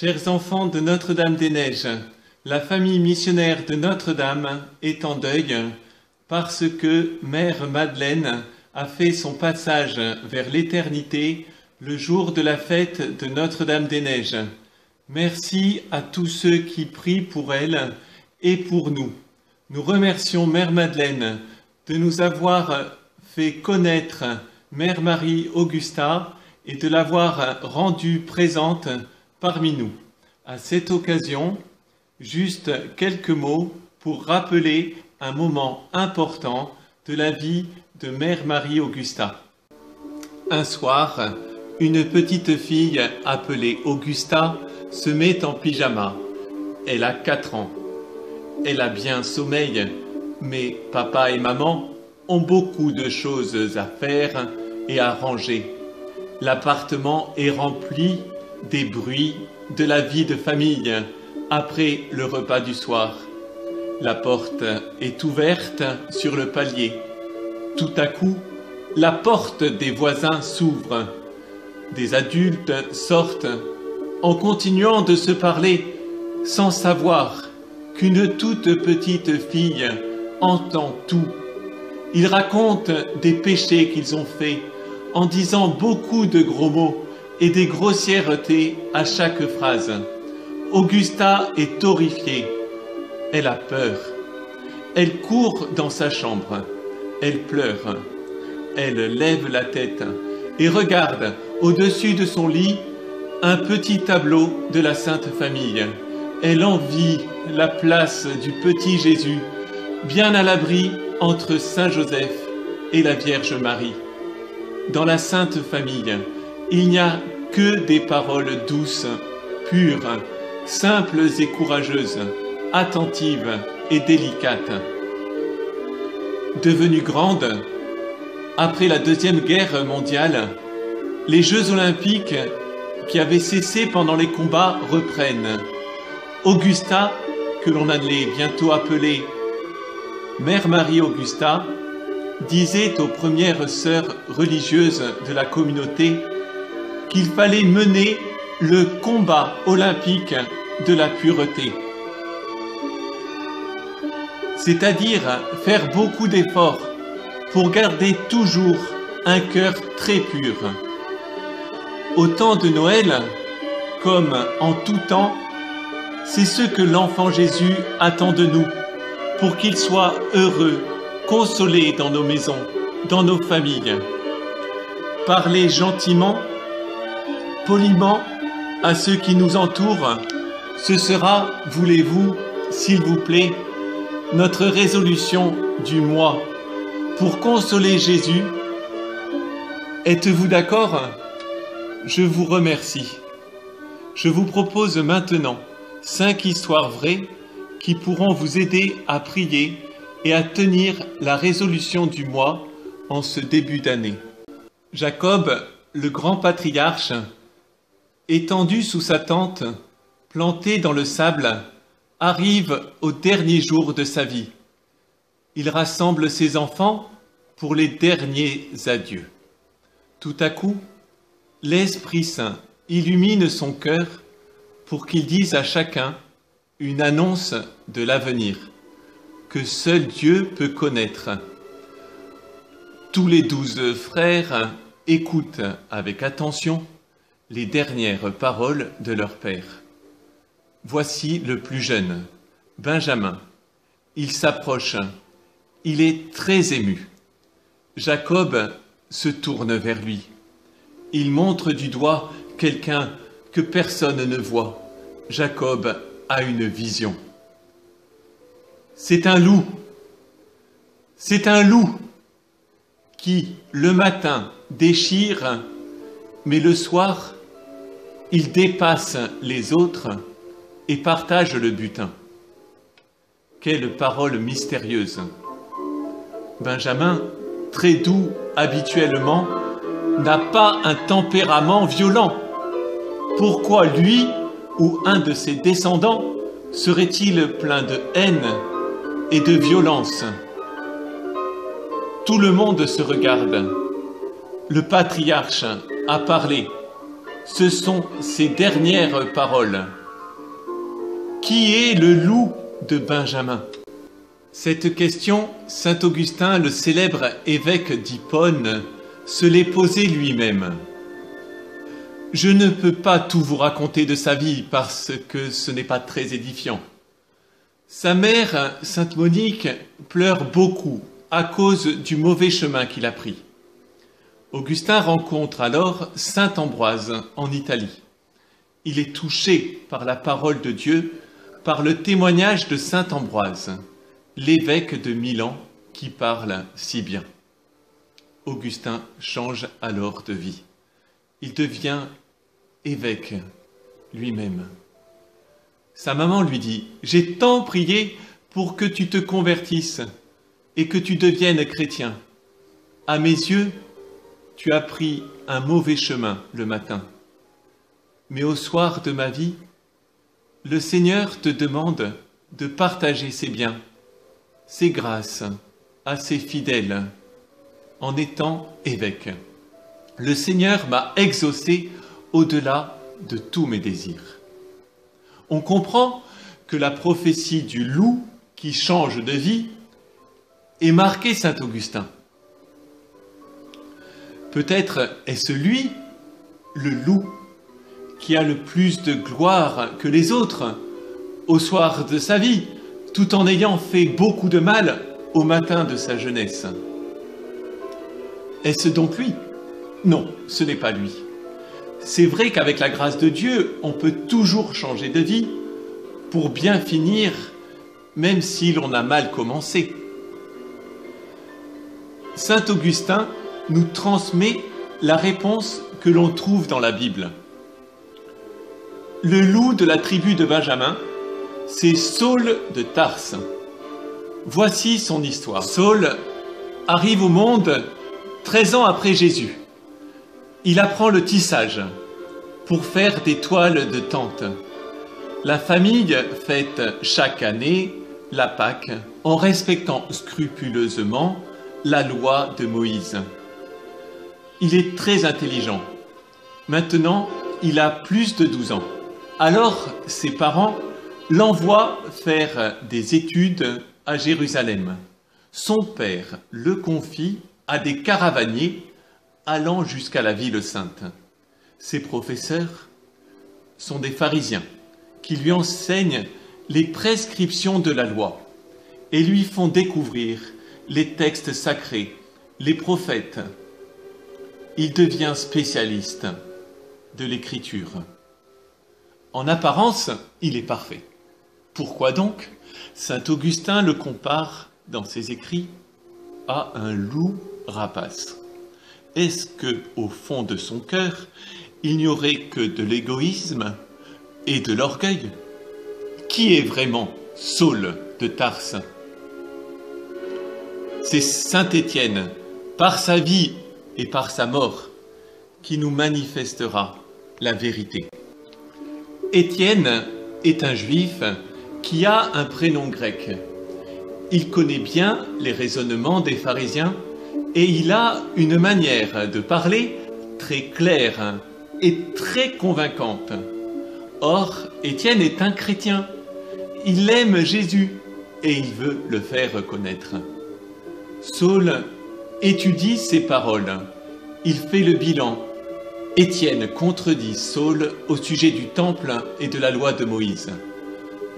Chers enfants de Notre-Dame-des-Neiges, la famille missionnaire de Notre-Dame est en deuil parce que Mère Madeleine a fait son passage vers l'éternité le jour de la fête de Notre-Dame-des-Neiges. Merci à tous ceux qui prient pour elle et pour nous. Nous remercions Mère Madeleine de nous avoir fait connaître Mère Marie Augusta et de l'avoir rendue présente parmi nous. À cette occasion, juste quelques mots pour rappeler un moment important de la vie de Mère Marie Augusta. Un soir, une petite fille appelée Augusta se met en pyjama. Elle a 4 ans. Elle a bien sommeil, mais papa et maman ont beaucoup de choses à faire et à ranger. L'appartement est rempli des bruits de la vie de famille après le repas du soir. La porte est ouverte sur le palier. Tout à coup, la porte des voisins s'ouvre. Des adultes sortent en continuant de se parler sans savoir qu'une toute petite fille entend tout. Ils racontent des péchés qu'ils ont faits en disant beaucoup de gros mots et des grossièretés à chaque phrase. Augusta est horrifiée. Elle a peur. Elle court dans sa chambre. Elle pleure. Elle lève la tête et regarde au-dessus de son lit un petit tableau de la Sainte Famille. Elle envie la place du petit Jésus, bien à l'abri entre Saint Joseph et la Vierge Marie. Dans la Sainte Famille, il n'y a que des paroles douces, pures, simples et courageuses, attentives et délicates. Devenue grande, après la Deuxième Guerre mondiale, les Jeux olympiques qui avaient cessé pendant les combats reprennent. Augusta, que l'on allait bientôt appeler Mère Marie Augusta, disait aux premières sœurs religieuses de la communauté qu'il fallait mener le combat olympique de la pureté. C'est-à-dire faire beaucoup d'efforts pour garder toujours un cœur très pur. Au temps de Noël, comme en tout temps, c'est ce que l'enfant Jésus attend de nous, pour qu'il soit heureux, consolé dans nos maisons, dans nos familles. Parler gentiment, poliment à ceux qui nous entourent, ce sera, voulez-vous, s'il vous plaît, notre résolution du mois pour consoler Jésus. Êtes-vous d'accord? Je vous remercie. Je vous propose maintenant 5 histoires vraies qui pourront vous aider à prier et à tenir la résolution du mois en ce début d'année. Jacob, le grand patriarche, étendu sous sa tente, planté dans le sable, arrive au dernier jour de sa vie. Il rassemble ses enfants pour les derniers adieux. Tout à coup, l'Esprit Saint illumine son cœur pour qu'il dise à chacun une annonce de l'avenir que seul Dieu peut connaître. Tous les 12 frères écoutent avec attention les dernières paroles de leur père. Voici le plus jeune, Benjamin. Il s'approche. Il est très ému. Jacob se tourne vers lui. Il montre du doigt quelqu'un que personne ne voit. Jacob a une vision. C'est un loup. C'est un loup qui, le matin, déchire, mais le soir, il dépasse les autres et partage le butin. Quelle parole mystérieuse! Benjamin, très doux habituellement, n'a pas un tempérament violent. Pourquoi lui ou un de ses descendants serait-il plein de haine et de violence? Tout le monde se regarde. Le patriarche a parlé. Ce sont ses dernières paroles. Qui est le loup de Benjamin? Cette question, saint Augustin, le célèbre évêque d'Hippone, se l'est posée lui-même. Je ne peux pas tout vous raconter de sa vie parce que ce n'est pas très édifiant. Sa mère, sainte Monique, pleure beaucoup à cause du mauvais chemin qu'il a pris. Augustin rencontre alors saint Ambroise en Italie. Il est touché par la parole de Dieu, par le témoignage de saint Ambroise, l'évêque de Milan qui parle si bien. Augustin change alors de vie. Il devient évêque lui-même. Sa maman lui dit « J'ai tant prié pour que tu te convertisses et que tu deviennes chrétien. À mes yeux, tu as pris un mauvais chemin le matin. Mais au soir de ma vie, le Seigneur te demande de partager ses biens, ses grâces à ses fidèles en étant évêque. Le Seigneur m'a exaucé au-delà de tous mes désirs. » On comprend que la prophétie du loup qui change de vie est marquée saint Augustin. Peut-être est-ce lui, le loup, qui a le plus de gloire que les autres au soir de sa vie, tout en ayant fait beaucoup de mal au matin de sa jeunesse. Est-ce donc lui? Non, ce n'est pas lui. C'est vrai qu'avec la grâce de Dieu, on peut toujours changer de vie pour bien finir, même si l'on a mal commencé. Saint Augustin nous transmet la réponse que l'on trouve dans la Bible. Le loup de la tribu de Benjamin, c'est Saul de Tarse. Voici son histoire. Saul arrive au monde 13 ans après Jésus. Il apprend le tissage pour faire des toiles de tente. La famille fête chaque année la Pâque en respectant scrupuleusement la loi de Moïse. Il est très intelligent. Maintenant, il a plus de 12 ans. Alors, ses parents l'envoient faire des études à Jérusalem. Son père le confie à des caravaniers allant jusqu'à la ville sainte. Ses professeurs sont des pharisiens qui lui enseignent les prescriptions de la loi et lui font découvrir les textes sacrés, les prophètes. Il devient spécialiste de l'écriture. En apparence, il est parfait. Pourquoi donc saint Augustin le compare dans ses écrits à un loup rapace? Est-ce que, au fond de son cœur, il n'y aurait que de l'égoïsme et de l'orgueil? Qui est vraiment Saul de Tarse? C'est saint Étienne, par sa vie et par sa mort, qui nous manifestera la vérité. Étienne est un juif qui a un prénom grec. Il connaît bien les raisonnements des pharisiens et il a une manière de parler très claire et très convaincante. Or, Étienne est un chrétien. Il aime Jésus et il veut le faire connaître. Saul étudie ses paroles. Il fait le bilan. Étienne contredit Saul au sujet du temple et de la loi de Moïse.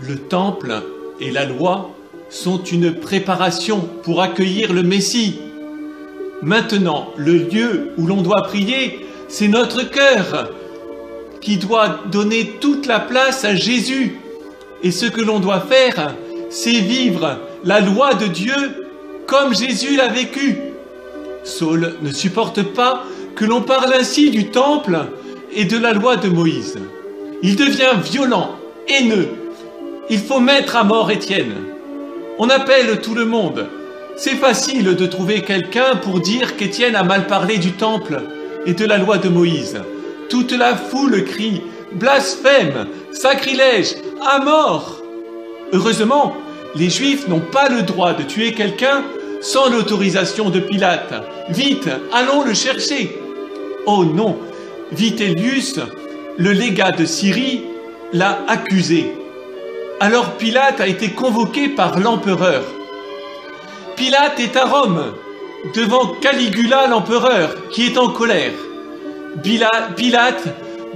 Le temple et la loi sont une préparation pour accueillir le Messie. Maintenant, le lieu où l'on doit prier, c'est notre cœur qui doit donner toute la place à Jésus. Et ce que l'on doit faire, c'est vivre la loi de Dieu comme Jésus l'a vécu. Saul ne supporte pas que l'on parle ainsi du temple et de la loi de Moïse. Il devient violent, haineux. Il faut mettre à mort Étienne. On appelle tout le monde. C'est facile de trouver quelqu'un pour dire qu'Étienne a mal parlé du temple et de la loi de Moïse. Toute la foule crie « Blasphème, sacrilège, à mort !» Heureusement, les Juifs n'ont pas le droit de tuer quelqu'un sans l'autorisation de Pilate. Vite, allons le chercher. Oh non, Vitellius, le légat de Syrie, l'a accusé. Alors Pilate a été convoqué par l'empereur. Pilate est à Rome, devant Caligula l'empereur, qui est en colère. Pilate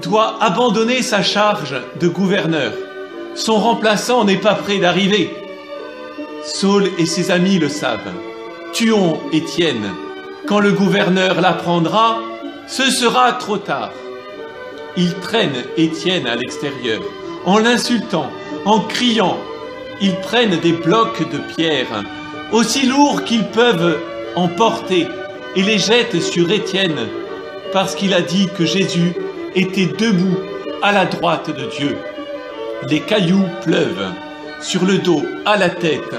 doit abandonner sa charge de gouverneur. Son remplaçant n'est pas prêt d'arriver. Saul et ses amis le savent. Tuons Étienne. Quand le gouverneur l'apprendra, ce sera trop tard. Ils traînent Étienne à l'extérieur, en l'insultant, en criant. Ils prennent des blocs de pierre, aussi lourds qu'ils peuvent en porter, et les jettent sur Étienne, parce qu'il a dit que Jésus était debout à la droite de Dieu. Les cailloux pleuvent sur le dos, à la tête.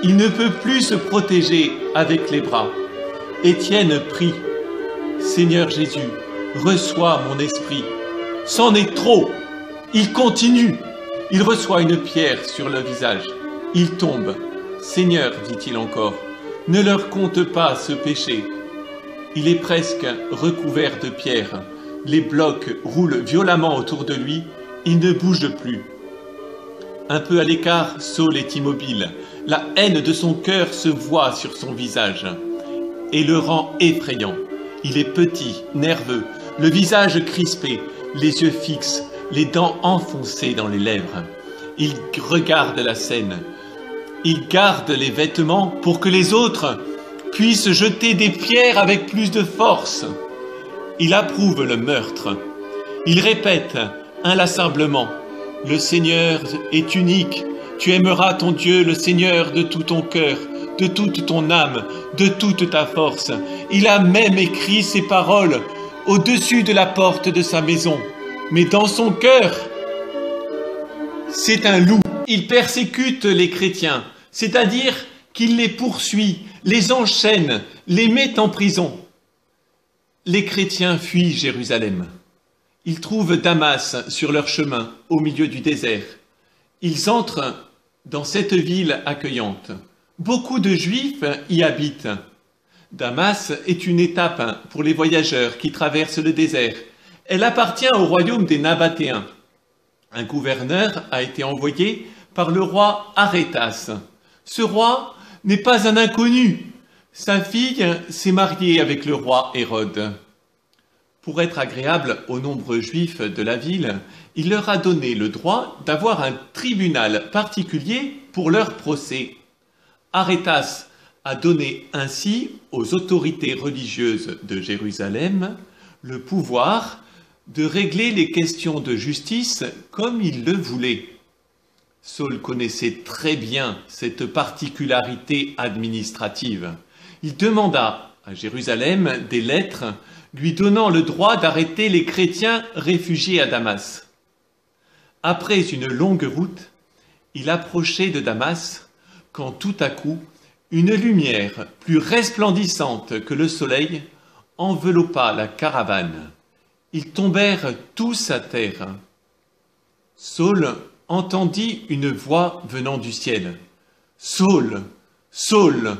Il ne peut plus se protéger avec les bras. Étienne prie. Seigneur Jésus, reçois mon esprit. C'en est trop. Il continue. Il reçoit une pierre sur le visage. Il tombe. Seigneur, dit-il encore, ne leur compte pas ce péché. Il est presque recouvert de pierre. Les blocs roulent violemment autour de lui. Il ne bouge plus. Un peu à l'écart, Saul est immobile. La haine de son cœur se voit sur son visage et le rend effrayant. Il est petit, nerveux, le visage crispé, les yeux fixes, les dents enfoncées dans les lèvres. Il regarde la scène. Il garde les vêtements pour que les autres puissent jeter des pierres avec plus de force. Il approuve le meurtre. Il répète inlassablement « Le Seigneur est unique. Tu aimeras ton Dieu, le Seigneur, de tout ton cœur, de toute ton âme, de toute ta force. » Il a même écrit ces paroles au-dessus de la porte de sa maison. Mais dans son cœur, c'est un loup. Il persécute les chrétiens, c'est-à-dire qu'il les poursuit, les enchaîne, les met en prison. Les chrétiens fuient Jérusalem. Ils trouvent Damas sur leur chemin, au milieu du désert. Ils entrent dans cette ville accueillante. Beaucoup de Juifs y habitent. Damas est une étape pour les voyageurs qui traversent le désert. Elle appartient au royaume des Nabatéens. Un gouverneur a été envoyé par le roi Arétas. Ce roi n'est pas un inconnu. Sa fille s'est mariée avec le roi Hérode. Pour être agréable aux nombreux juifs de la ville, il leur a donné le droit d'avoir un tribunal particulier pour leur procès. Arétas a donné ainsi aux autorités religieuses de Jérusalem le pouvoir de régler les questions de justice comme il le voulait. Saul connaissait très bien cette particularité administrative. Il demanda à Jérusalem des lettres lui donnant le droit d'arrêter les chrétiens réfugiés à Damas. Après une longue route, il approchait de Damas quand tout à coup, une lumière plus resplendissante que le soleil enveloppa la caravane. Ils tombèrent tous à terre. Saul entendit une voix venant du ciel. « Saul, Saul,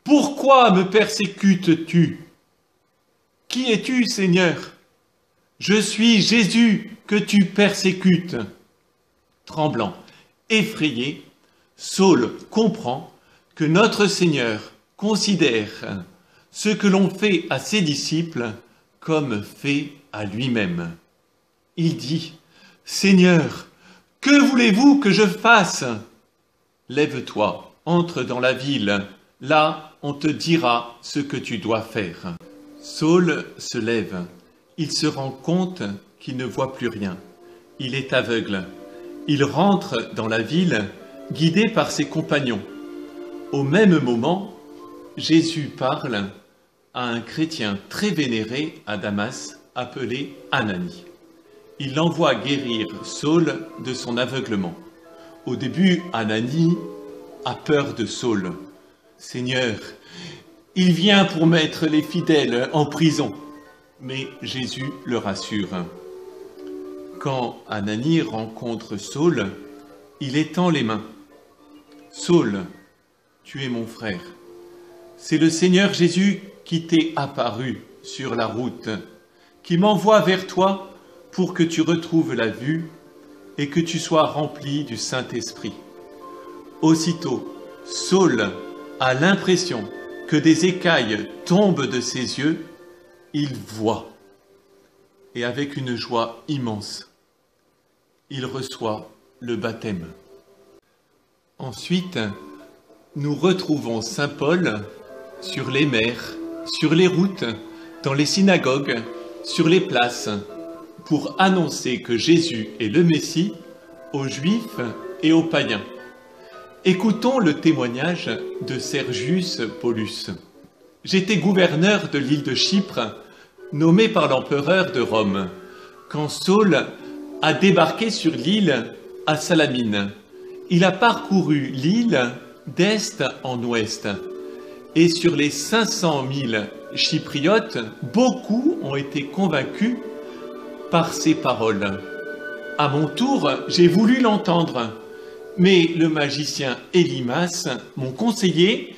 pourquoi me persécutes-tu ? Qui es-tu, Seigneur ? Je suis Jésus que tu persécutes. » Tremblant, effrayé, Saul comprend que notre Seigneur considère ce que l'on fait à ses disciples comme fait à lui-même. Il dit, « Seigneur, que voulez-vous que je fasse ? Lève-toi, entre dans la ville, là on te dira ce que tu dois faire. » Saul se lève. Il se rend compte qu'il ne voit plus rien. Il est aveugle. Il rentre dans la ville, guidé par ses compagnons. Au même moment, Jésus parle à un chrétien très vénéré à Damas, appelé Ananie. Il l'envoie guérir Saul de son aveuglement. Au début, Ananie a peur de Saul. « Seigneur, il vient pour mettre les fidèles en prison. » Mais Jésus le rassure. Quand Ananie rencontre Saul, il étend les mains. « Saul, tu es mon frère. C'est le Seigneur Jésus qui t'est apparu sur la route, qui m'envoie vers toi pour que tu retrouves la vue et que tu sois rempli du Saint-Esprit. » Aussitôt, Saul a l'impression que des écailles tombent de ses yeux, il voit, et avec une joie immense, il reçoit le baptême. Ensuite, nous retrouvons Saint Paul sur les mers, sur les routes, dans les synagogues, sur les places, pour annoncer que Jésus est le Messie aux Juifs et aux païens. Écoutons le témoignage de Sergius Paulus. « J'étais gouverneur de l'île de Chypre, nommé par l'empereur de Rome, quand Saul a débarqué sur l'île à Salamine. Il a parcouru l'île d'est en ouest, et sur les 500 000 chypriotes, beaucoup ont été convaincus par ses paroles. À mon tour, j'ai voulu l'entendre, mais le magicien Élimas, mon conseiller,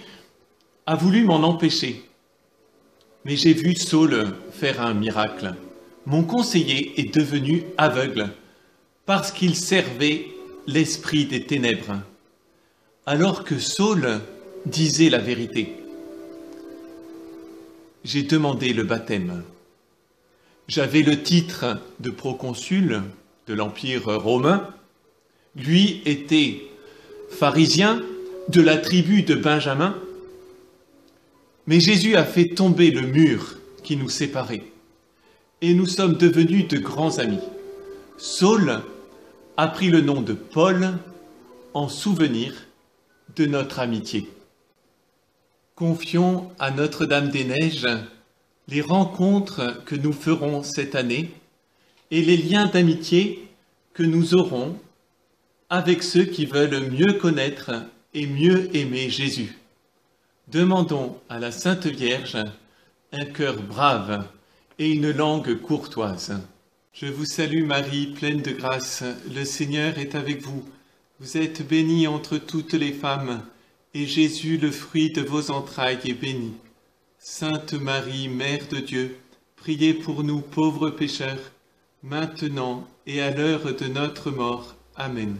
a voulu m'en empêcher. Mais j'ai vu Saul faire un miracle. Mon conseiller est devenu aveugle parce qu'il servait l'esprit des ténèbres, alors que Saul disait la vérité. J'ai demandé le baptême. J'avais le titre de proconsul de l'Empire romain. Lui était pharisien de la tribu de Benjamin. Mais Jésus a fait tomber le mur qui nous séparait. Et nous sommes devenus de grands amis. Saul a pris le nom de Paul en souvenir de notre amitié. Confions à Notre-Dame-des-Neiges les rencontres que nous ferons cette année et les liens d'amitié que nous aurons avec ceux qui veulent mieux connaître et mieux aimer Jésus. Demandons à la Sainte Vierge un cœur brave et une langue courtoise. Je vous salue Marie, pleine de grâce, le Seigneur est avec vous. Vous êtes bénie entre toutes les femmes, et Jésus, le fruit de vos entrailles, est béni. Sainte Marie, Mère de Dieu, priez pour nous pauvres pécheurs, maintenant et à l'heure de notre mort. Amen.